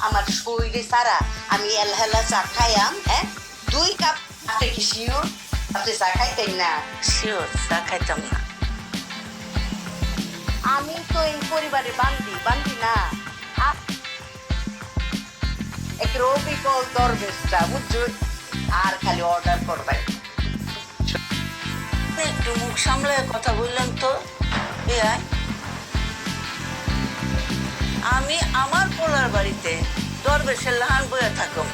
আমার শরীরে সারা আমি এলহেলা চা খাইয়াম, হ্যাঁ 2 কাপ। আপনি কি শিওর আপনি চা খাইতেন না? শিওর চা খাইতাম না। আমি তো এই পরিবারে বান্দি না। এক রবিকল দরবেশটা বুঝুন, আর খালি অর্ডার করবেন। একটু মুখ সামলে কথা বললেন তো। আমি আমার পোলার বাড়িতে দরবেশের লাহান বইয়া থাকুম,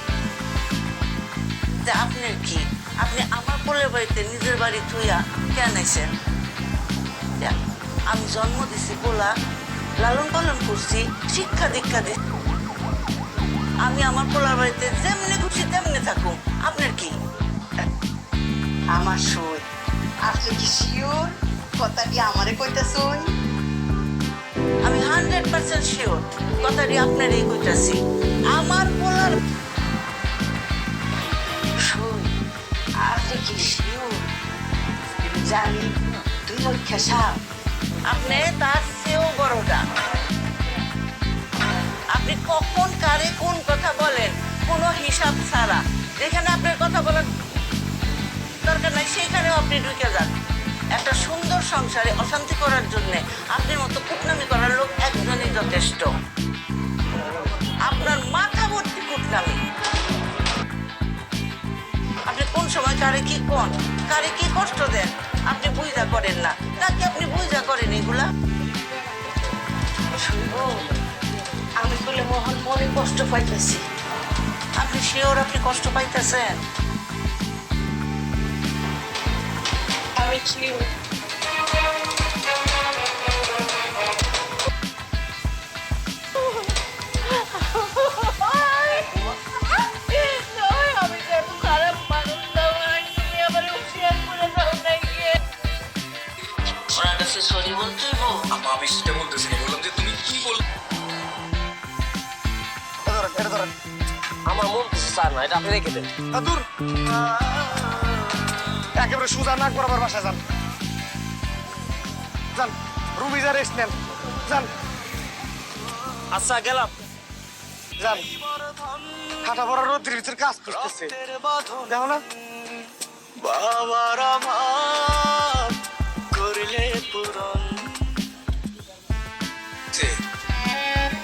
আপনার কি? আপনি আমার পোলার বাড়িতে নিজের বাড়ি থুইয়া কেন আইছেন? আমি জন্ম দিছি পোলা, লালন পালন করছি, শিক্ষা দীক্ষা দিচ্ছি। আমি আমার পোলার বাড়িতে যেমনি খুশি তেমনি থাকুম, আপনার কি? আমার সই আপনি কি শিওর কথাটি আমারে কইতাছুন? আমি 100% শিওর কথাটি আপনারই কইতাছি। আমার পোলার সই আপনি কি শিওর? জানি 2 লক্ষ সাপ। আপনি তার চেয়েও বড়টা। আপনি কখন কারে কোন কথা বলেন কোনো হিসাব ছাড়া। যেখানে আপনার কথা বলার দরকার নাই সেইখানেও আপনি ঢুকে যান। একটা সুন্দর সংসারে অশান্তি করার জন্য আপনার মতো কুটনামি করার লোক একজনই যথেষ্ট। আপনার মাথা ভর্তি কুটনামি। আপনি কোন সময় কারে কি কোন, কারে কি কষ্ট দেন আপনি বুঝা করেন না, নাকি আপনি বুঝা করেন এগুলা? শুনবো আমি বলে মোহন মনে কষ্ট পাইতেছি। আপনি শিওর আপনি কষ্ট পাইতেছেন? আমি শিওর। সরি বলতে আমি সেটা বলতেছি না, বললাম যে তুমি কি বল। আমার মন কিছু চায় না, এটা আপনি রেখে দেন। দূর একেবারে সুজা নাক বরাবর বাসায় যান, যান রুমি যা রেস্ট নেন, যান। আচ্ছা গেলাম। যান কাটা পড়া রোদ্রের ভিতরে কাজ করতেছে, দেখো না। বাবার আমার করলে পূরণ।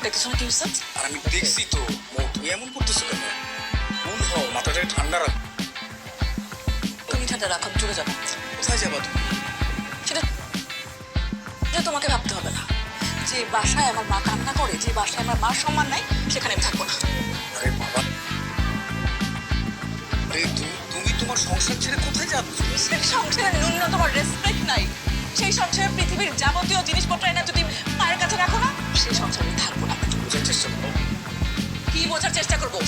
দেখছো না কি হচ্ছে? আর আমি দেখছি তো, তুমি এমন করতেছো কেন? কুল হও, মাথাটাকে ঠান্ডা রাখো। তুমি ঠান্ডা রাখো, চলে যাবো। কোথায় যাবা তুমি? সেটা তোমাকে ভাবতে হবে না। যে বাসায় আমার মা কান্না করে, যে বাসায় আমার মার সম্মান নাই, সেখানে আমি থাকবো না। আরে বাবা, আরে তুমি তোমার সংসার ছেড়ে কোথায় যাচ্ছ? সেই সংসারের ন্যূনতম রেসপেক্ট নাই। সেই সংসারের পৃথিবীর যাবতীয় জিনিসপত্র এনে যদি পায়ের কাছে রাখো না, সেই সংসারে আমি থাকবো না। বোঝার চেষ্টা করো। কি বোঝার চেষ্টা করবো?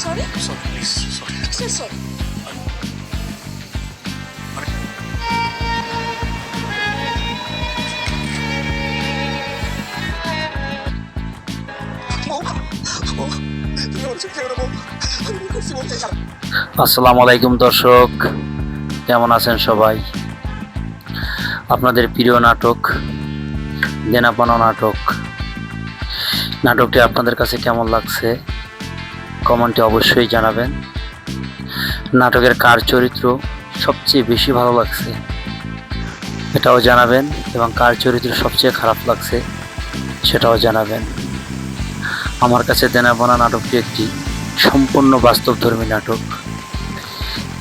Sorry sorry please, sorry. Sorry. আসসালামু আলাইকুম দর্শক, কেমন আছেন সবাই? আপনাদের প্রিয় নাটক দেনাপানা নাটকটি আপনাদের কাছে কেমন লাগছে কমেন্টে অবশ্যই জানাবেন। নাটকের কার চরিত্র সবচেয়ে বেশি ভালো লাগছে এটাও জানাবেন, এবং কার চরিত্র সবচেয়ে খারাপ লাগছে সেটাও জানাবেন। আমার কাছে দেনাপানা নাটকটি একটি সম্পূর্ণ বাস্তবধর্মী নাটক।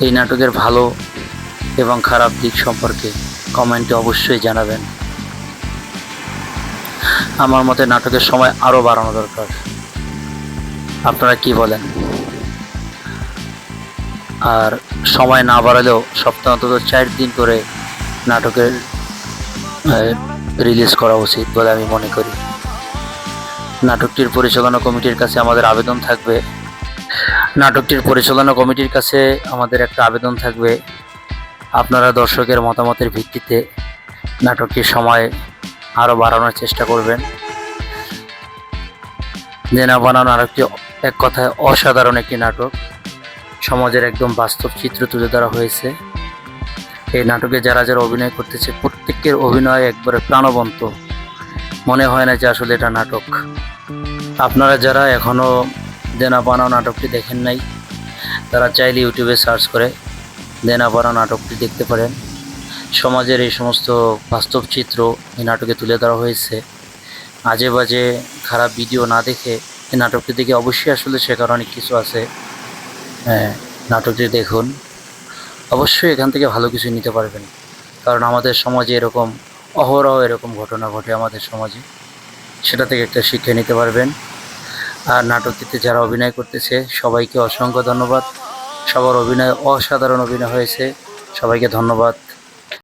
এই নাটকের ভালো এবং খারাপ দিক সম্পর্কে কমেন্টে অবশ্যই জানাবেন। আমার মতে নাটকের সময় আরও বাড়ানো দরকার। আপনারা কি বলেন? আর সময় না বাড়ালেও সপ্তাহে অন্তত 4 দিন করে নাটকের রিলিজ করা উচিত বলে আমি মনে করি। নাটকটির পরিচালনা কমিটির কাছে আমাদের একটা আবেদন থাকবে, আপনারা দর্শকের মতামতের ভিত্তিতে নাটকটির সময় আরও বাড়ানোর চেষ্টা করবেন। দেনাপানা নাটকটি এক কথায় অসাধারণ একটি নাটক। সমাজের একদম বাস্তব চিত্র তুলে ধরা হয়েছে। এই নাটকে যারা যারা অভিনয় করতেছে প্রত্যেকের অভিনয় একবারে প্রাণবন্ত মনে হয় না যে আসলে এটা নাটক। আপনারা যারা এখনও দেনা পাওনা নাটকটি দেখেন নাই, তারা চাইলে ইউটিউবে সার্চ করে দেনা পাওনা নাটকটি দেখতে পারেন। সমাজের এই সমস্ত বাস্তব চিত্র এই নাটকে তুলে ধরা হয়েছে। আজে বাজে খারাপ ভিডিও না দেখে এই নাটকটি দেখে অবশ্যই আসলে শেখার অনেক কিছু আছে। হ্যাঁ, নাটকটি দেখুন, অবশ্যই এখান থেকে ভালো কিছু নিতে পারবেন। কারণ আমাদের সমাজে এরকম অহরহ এরকম ঘটনা ঘটে আমাদের সমাজে, সেটা থেকে একটা শিক্ষা নিতে পারবেন। আর নাটকটিতে যারা অভিনয় করতেছে সবাইকে অসংখ্য ধন্যবাদ। সবার অভিনয় অসাধারণ অভিনয় হয়েছে, সবাইকে ধন্যবাদ।